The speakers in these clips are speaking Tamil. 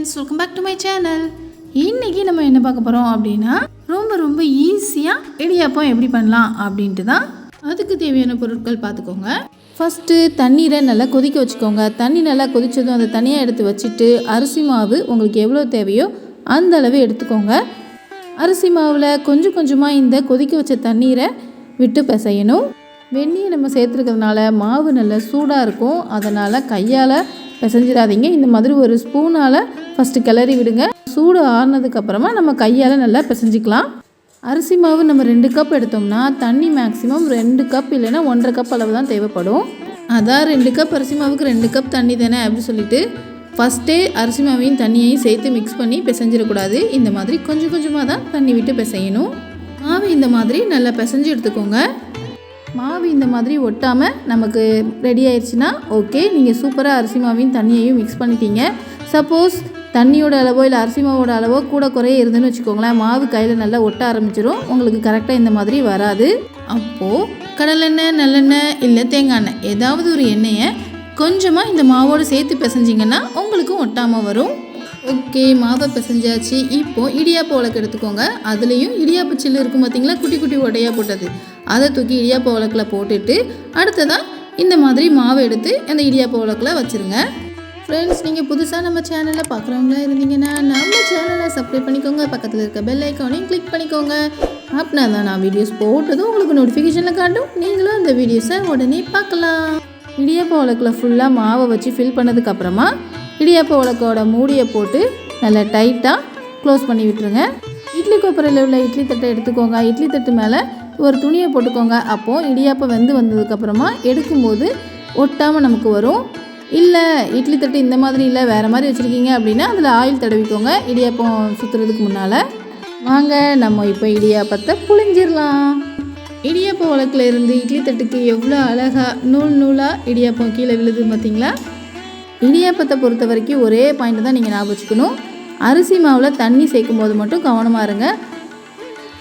Friends, welcome back to my channel. இன்றைக்கி நம்ம என்ன பார்க்க போகிறோம் அப்படின்னா ரொம்ப ஈஸியாக இடியாப்பம் எப்படி பண்ணலாம் அப்படின்ட்டு தான். அதுக்கு தேவையான பொருட்கள் பார்த்துக்கோங்க. ஃபஸ்ட்டு தண்ணீரை நல்லா கொதிக்க வச்சுக்கோங்க. தண்ணி நல்லா கொதித்ததும் அதை தனியாக எடுத்து வச்சுட்டு அரிசி மாவு உங்களுக்கு எவ்வளோ தேவையோ அந்த அளவு எடுத்துக்கோங்க. அரிசி மாவில் கொஞ்சம் கொஞ்சமாக இந்த கொதிக்க வச்ச தண்ணீரை விட்டு பிசையணும். வெந்நீர் நம்ம சேர்த்துருக்கிறதுனால மாவு நல்லா சூடாக இருக்கும், அதனால் கையால் பிசைஞ்சிடாதீங்க. இந்த மாதிரி ஒரு ஸ்பூனால் ஃபஸ்ட்டு கிளறி விடுங்க. சூடு ஆறுனதுக்கப்புறமா நம்ம கையால் நல்லா பிசைஞ்சிக்கலாம். அரிசி மாவு நம்ம 2 கப் எடுத்தோம்னா தண்ணி மேக்ஸிமம் 2 கப் இல்லைன்னா 1.5 கப் அளவு தான் தேவைப்படும். அதான் 2 கப் அரிசி மாவுக்கு 2 கப் தண்ணி தானே அப்படி சொல்லிட்டு ஃபஸ்ட்டே அரிசி மாவையும் தண்ணியையும் சேர்த்து மிக்ஸ் பண்ணி பிசைஞ்சிடக்கூடாது. இந்த மாதிரி கொஞ்சம் கொஞ்சமாக தான் தண்ணி விட்டு பிசையணும். மாவு இந்த மாதிரி நல்லா பிசைஞ்சு எடுத்துக்கோங்க. மாவு இந்த மாதிரி ஒட்டாமல் நமக்கு ரெடி ஆயிடுச்சுன்னா ஓகே, நீங்கள் சூப்பராக அரிசி மாவையும் தண்ணியையும் மிக்ஸ் பண்ணிட்டீங்க. சப்போஸ் தண்ணியோட அளவோ இல்லை அரிசி மாவோட அளவோ கூட குறைய இருந்துன்னு வச்சுக்கோங்களேன், மாவு கையில் நல்லா ஒட்ட ஆரம்பிச்சிடும், உங்களுக்கு கரெக்டாக இந்த மாதிரி வராது. அப்போது கடலெண்ணெய், நல்லெண்ணெய் இல்லை தேங்காய் எண்ணெய் ஏதாவது ஒரு எண்ணெயை கொஞ்சமாக இந்த மாவோடு சேர்த்து பிசைஞ்சிங்கன்னா உங்களுக்கும் ஒட்டாமல் வரும். ஓகே, மாவை பிசைஞ்சாச்சு. இப்போது இடியாப்ப உலக்கு எடுத்துக்கோங்க. அதுலேயும் இடியாப்ப சில்லு இருக்கும் பார்த்தீங்களா, குட்டி குட்டி உடையாக போட்டது, அதை தூக்கி இடியாப்ப உலக்கில் போட்டுட்டு அடுத்ததான் இந்த மாதிரி மாவை எடுத்து அந்த இடியாப்ப உலக்கில் வச்சுருங்க. ஃப்ரெண்ட்ஸ், நீங்கள் புதுசாக நம்ம சேனலில் பார்க்குறவங்களா இருந்தீங்கன்னா நம்ம சேனலை சப்ஸ்கிரைப் பண்ணிக்கோங்க. பக்கத்தில் இருக்க பெல் ஐக்கானையும் கிளிக் பண்ணிக்கோங்க. அப்படின்னா தான் நான் வீடியோஸ் போட்டதும் உங்களுக்கு நோட்டிஃபிகேஷனில் காட்டும், நீங்களும் அந்த வீடியோஸை உடனே பார்க்கலாம். இடியாப்ப உலக்கில் ஃபுல்லாக மாவை வச்சு ஃபில் பண்ணதுக்கப்புறமா இடியாப்ப உலக்கோட மூடியை போட்டு நல்லா டைட்டாக க்ளோஸ் பண்ணி விட்டுருங்க. இட்லி கொப்பரையில் உள்ள இட்லி தட்டை எடுத்துக்கோங்க. இட்லி தட்டு மேலே ஒரு துணியை போட்டுக்கோங்க. அப்போது இடியாப்பம் வெந்து வந்ததுக்கப்புறமா எடுக்கும்போது ஒட்டாமல் நமக்கு வரும். இல்லை இட்லி தட்டு இந்த மாதிரி இல்லை வேறு மாதிரி வச்சுருக்கீங்க அப்படின்னா அதில் ஆயில் தடவிக்கோங்க இடியாப்பம் சுற்றுறதுக்கு முன்னால். வாங்க நம்ம இப்போ இடியாப்பத்தை புழிஞ்சிடலாம். இடியாப்ப உலக்கில் இருந்து இட்லி தட்டுக்கு எவ்வளோ அழகாக நூல் நூலாக இடியாப்பம் கீழே விழுது பார்த்தீங்களா. இடியாப்பத்தை பொறுத்த வரைக்கும் ஒரே பாயிண்ட் தான் நீங்கள் ஞாபகம் வச்சுக்கணும். அரிசி மாவில் தண்ணி சேர்க்கும் போது மட்டும் கவனமாக இருங்க.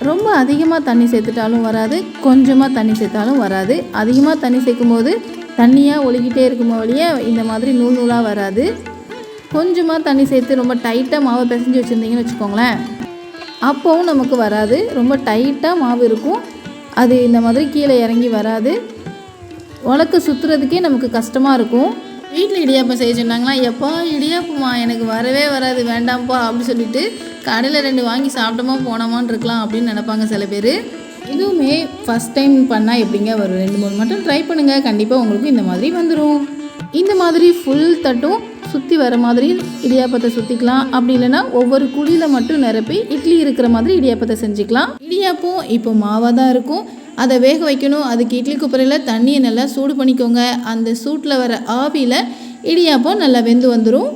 ரொம்ப அதிகமாக தண்ணி சேர்த்துட்டாலும் வராது, கொஞ்சமாக தண்ணி சேர்த்தாலும் வராது. அதிகமாக தண்ணி சேர்க்கும் போது தண்ணியாக ஒழுகிட்டே இருக்கும் வழியே இந்த மாதிரி நூல் நூலாக வராது. கொஞ்சமாக தண்ணி சேர்த்து ரொம்ப டைட்டாக மாவை பிசைஞ்சு வச்சுருந்தீங்கன்னு வச்சுக்கோங்களேன், அப்போவும் நமக்கு வராது. ரொம்ப டைட்டாக மாவு இருக்கும், அது இந்த மாதிரி கீழே இறங்கி வராது. உலக்கு சுற்றுறதுக்கே நமக்கு கஷ்டமாக இருக்கும். வீட்டில் இடியாப்பம் செய்ய சொன்னாங்களா, எப்போ இடியாப்பமா எனக்கு வரவே வராது வேண்டாம்ப்பா அப்படின்னு சொல்லிட்டு கடையில் 2 வாங்கி சாப்பிட்டோமா போனோமான்னு இருக்கலாம் அப்படின்னு நினைப்பாங்க சில பேர். இதுவுமே ஃபஸ்ட் டைம் பண்ணால் எப்படிங்க வரும், 2-3 மட்டும் ட்ரை பண்ணுங்கள், கண்டிப்பாக உங்களுக்கும் இந்த மாதிரி வந்துடும். இந்த மாதிரி ஃபுல் தட்டும் சுற்றி வர மாதிரி இடியாப்பத்தை சுற்றிக்கலாம். அப்படி இல்லைன்னா ஒவ்வொரு குழியில் மட்டும் நிரப்பி இட்லி இருக்கிற மாதிரி இடியாப்பத்தை செஞ்சுக்கலாம். இடியாப்பம் இப்போ மாவாக தான் இருக்கும், அதை வேக வைக்கணும். அதுக்கு இட்லி குப்பரையில் தண்ணியை நல்லா சூடு பண்ணிக்கோங்க. அந்த சூட்டில் வர ஆவியில் இடியாப்பம் நல்லா வெந்து வந்துடும்.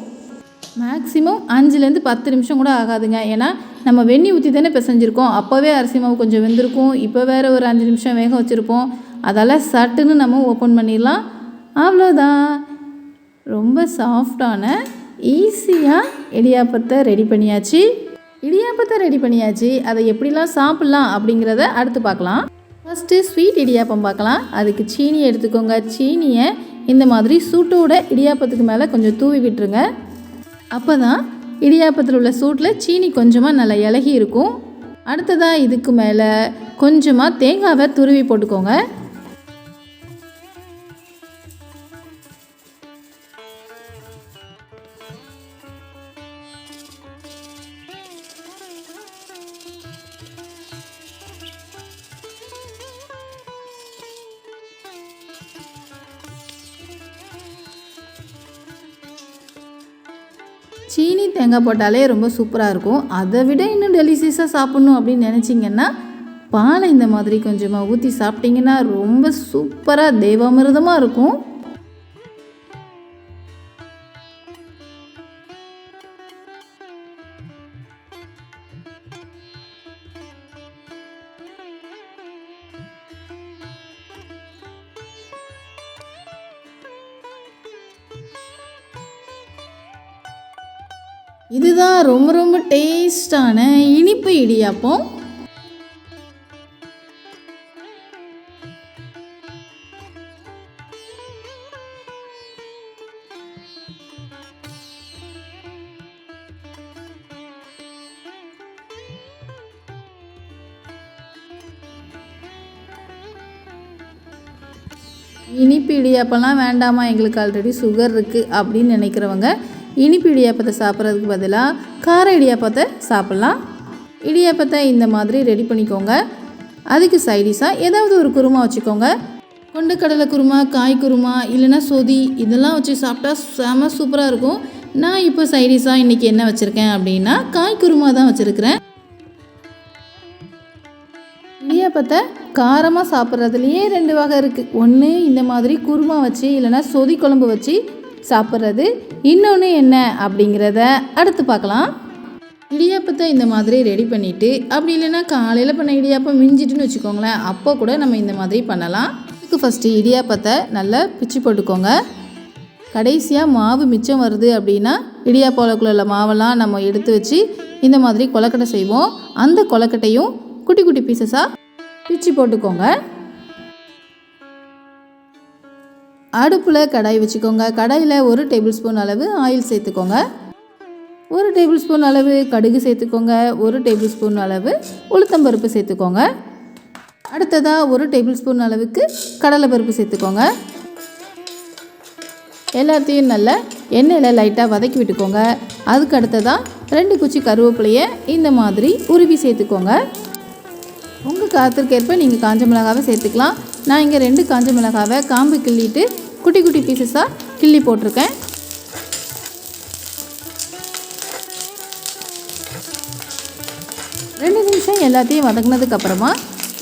மேக்ஸிமம் 5லேருந்து 10 நிமிஷம் கூட ஆகாதுங்க. ஏன்னா நம்ம வெந்நீர் ஊற்றி தானே பிசைஞ்சிருக்கோம், அப்போவே அரிசி மாவு கொஞ்சம் வெந்திருக்கும். இப்போ வேறு ஒரு 5 நிமிஷம் வேக வச்சுருப்போம், அதால் சட்டுன்னு நம்ம ஓப்பன் பண்ணிடலாம். அவ்வளோதான், ரொம்ப சாஃப்டான ஈஸியாக இடியாப்பத்தை ரெடி பண்ணியாச்சு. அதை எப்படிலாம் சாப்பிட்லாம் அப்படிங்கிறத அடுத்து பார்க்கலாம். ஃபஸ்ட்டு ஸ்வீட் இடியாப்பம் பார்க்கலாம். அதுக்கு சீனி எடுத்துக்கோங்க. சீனியை இந்த மாதிரி சூட்டோட இடியாப்பத்துக்கு மேலே கொஞ்சம் தூவி விட்டுருங்க. அப்போ தான் இடியாப்பத்தில் உள்ள சூட்டில் சீனி கொஞ்சமாக நல்லா இலகி இருக்கும். அடுத்ததாக இதுக்கு மேலே கொஞ்சமாக தேங்காவை துருவி போட்டுக்கோங்க. சீனி தேங்காய் போட்டாலே ரொம்ப சூப்பராக இருக்கும். அதை விட இன்னும் டெலிஷியஸாக சாப்பிட்ணும் அப்படின்னு நினச்சிங்கன்னா பாலை இந்த மாதிரி கொஞ்சமாக ஊற்றி சாப்பிட்டிங்கன்னா ரொம்ப சூப்பராக தேவாமிர்தமாக இருக்கும். இதுதான் ரொம்ப டேஸ்டான இனிப்பு இடியாப்பம். இனிப்பு இடியாப்பம்லாம் வேண்டாமா, எங்களுக்கு ஆல்ரெடி சுகர் இருக்குது அப்படின்னு நினைக்கிறவங்க இனிப்பு இடியாப்பத்தை சாப்பிட்றதுக்கு பதிலாக கார இடியாப்பத்தை சாப்பிட்லாம். இடியாப்பத்தை இந்த மாதிரி ரெடி பண்ணிக்கோங்க. அதுக்கு சைடிஷாக ஏதாவது ஒரு குருமா வச்சுக்கோங்க. கொண்டக்கடலை குருமா, காய் குருமா, இல்லைன்னா சொதி, இதெல்லாம் வச்சு சாப்பிட்டா செம சூப்பராக இருக்கும். நான் இப்போ சைடிஷாக இன்றைக்கி என்ன வச்சுருக்கேன் அப்படின்னா காய் குருமா தான் வச்சுருக்கிறேன். இடியாப்பத்தை காரமாக சாப்பிட்றதுலையே 2 வகை இருக்குது. ஒன்று இந்த மாதிரி குருமா வச்சு இல்லைன்னா சொதி குழம்பு வச்சு சாப்பிட்றது. இன்னொன்று என்ன அப்படிங்கிறத அடுத்து பார்க்கலாம். இடியாப்பத்தை இந்த மாதிரி ரெடி பண்ணிவிட்டு, அப்படி இல்லைன்னா காலையில் பண்ண இடியாப்பம் மிஞ்சிட்டுன்னு வச்சுக்கோங்களேன், அப்போ கூட நம்ம இந்த மாதிரி பண்ணலாம். இதுக்கு ஃபஸ்ட்டு இடியாப்பத்தை நல்லா பிச்சு போட்டுக்கோங்க. கடைசியாக மாவு மிச்சம் வருது அப்படின்னா இடியாப்பக்குள்ள உள்ள மாவெல்லாம் நம்ம எடுத்து வச்சு இந்த மாதிரி கொலக்கட்டை செய்வோம். அந்த கொலக்கட்டையும் குட்டி குட்டி பீசஸாக பிச்சு போட்டுக்கோங்க. அடுப்பில் கடாய் வச்சுக்கோங்க. கடாயில் 1 டேபிள் ஸ்பூன் அளவு ஆயில் சேர்த்துக்கோங்க. 1 டேபிள் ஸ்பூன் அளவு கடுகு சேர்த்துக்கோங்க. 1 டேபிள் ஸ்பூன் அளவு உளுத்தம்பருப்பு சேர்த்துக்கோங்க. அடுத்ததாக 1 டேபிள் ஸ்பூன் அளவுக்கு கடலைப்பருப்பு சேர்த்துக்கோங்க. எல்லாத்தையும் நல்லா எண்ணெயில் லைட்டாக வதக்கி விட்டுக்கோங்க. அதுக்கு அடுத்ததாக 2 குச்சி கருவேப்பிலையை இந்த மாதிரி உருவி சேர்த்துக்கோங்க. உங்கள் காரத்திற்கேற்ப நீங்கள் காஞ்ச மிளகாவை சேர்த்துக்கலாம். நான் இங்கே 2 காஞ்ச மிளகாவை காம்பு கிள்ளிட்டு குட்டி குட்டி பீசஸாக கிள்ளி போட்டிருக்கேன். ரெண்டு நிமிஷம் எல்லாத்தையும் வதங்கினதுக்கப்புறமா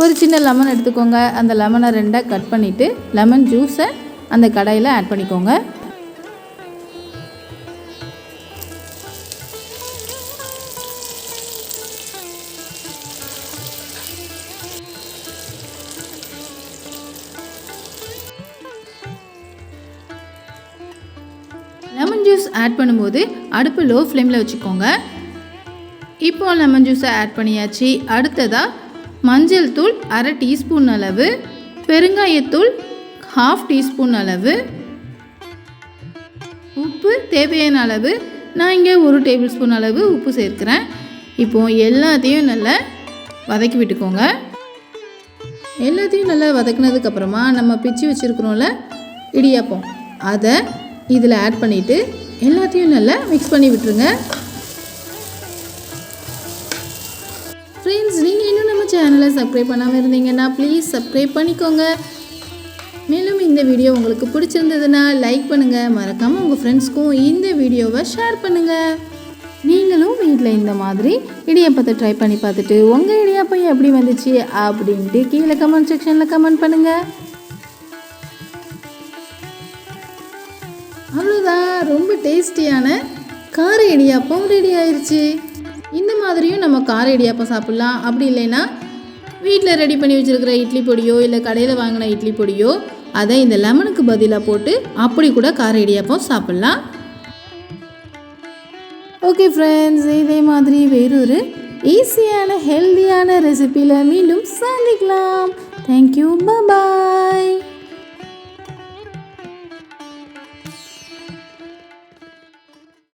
ஒரு சின்ன லெமன் எடுத்துக்கோங்க. அந்த லெமனை 2ஆக கட் பண்ணிவிட்டு லெமன் ஜூஸை அந்த கடாயில் ஆட் பண்ணிக்கோங்க. லெமன் ஜூஸ் ஆட் பண்ணும்போது அடுப்பு லோ ஃப்ளேமில் வச்சுக்கோங்க. இப்போ லெமன் ஜூஸை ஆட் பண்ணியாச்சு. அடுத்ததாக மஞ்சள் தூள் 1/2 டீஸ்பூன் அளவு, பெருங்காயத்தூள் 1/2 டீஸ்பூன் அளவு, உப்பு தேவையான அளவு, நான் இங்கே 1 டேபிள் ஸ்பூன் அளவு உப்பு சேர்க்குறேன். இப்போது எல்லாத்தையும் நல்லா வதக்கி விட்டுக்கோங்க. எல்லாத்தையும் நல்லா வதக்கினதுக்கப்புறமா நம்ம பிச்சு வச்சுருக்கிறோம்ல இடியாப்பம், அதை இதில் ஆட் பண்ணிவிட்டு எல்லாத்தையும் நல்லா மிக்ஸ் பண்ணி விட்டுருங்க. ஃப்ரெண்ட்ஸ், நீங்கள் இன்னும் நம்ம சேனலை சப்ஸ்கிரைப் பண்ணாமல் இருந்தீங்கன்னா ப்ளீஸ் சப்ஸ்கிரைப் பண்ணிக்கோங்க. மேலும் இந்த வீடியோ உங்களுக்கு பிடிச்சிருந்ததுன்னா லைக் பண்ணுங்கள். மறக்காமல் உங்கள் ஃப்ரெண்ட்ஸ்க்கும் இந்த வீடியோவை ஷேர் பண்ணுங்கள். நீங்களும் வீட்டில் இந்த மாதிரி இடியாப்பத்தை ட்ரை பண்ணி பார்த்துட்டு உங்கள் இடியாப்பம் எப்படி வந்துச்சு அப்படின்ட்டு கீழே கமெண்ட் செக்ஷனில் கமெண்ட் பண்ணுங்கள். அவ்வளோதான், ரொம்ப டேஸ்டியான கார இடியாப்பம் ரெடி ஆயிடுச்சு. இந்த மாதிரியும் நம்ம கார இடியாப்பம் சாப்பிட்லாம். அப்படி இல்லைன்னா வீட்டில் ரெடி பண்ணி வச்சுருக்கிற இட்லி பொடியோ இல்லை கடையில் வாங்கின இட்லி பொடியோ அதை இந்த லெமனுக்கு பதிலாக போட்டு அப்படி கூட கார இடியாப்பம் சாப்பிட்லாம். ஓகே ஃப்ரெண்ட்ஸ், இதே மாதிரி வேறொரு ஈஸியான ஹெல்தியான ரெசிபியில் மீண்டும் சந்திக்கலாம். தேங்க்யூ, பாய்.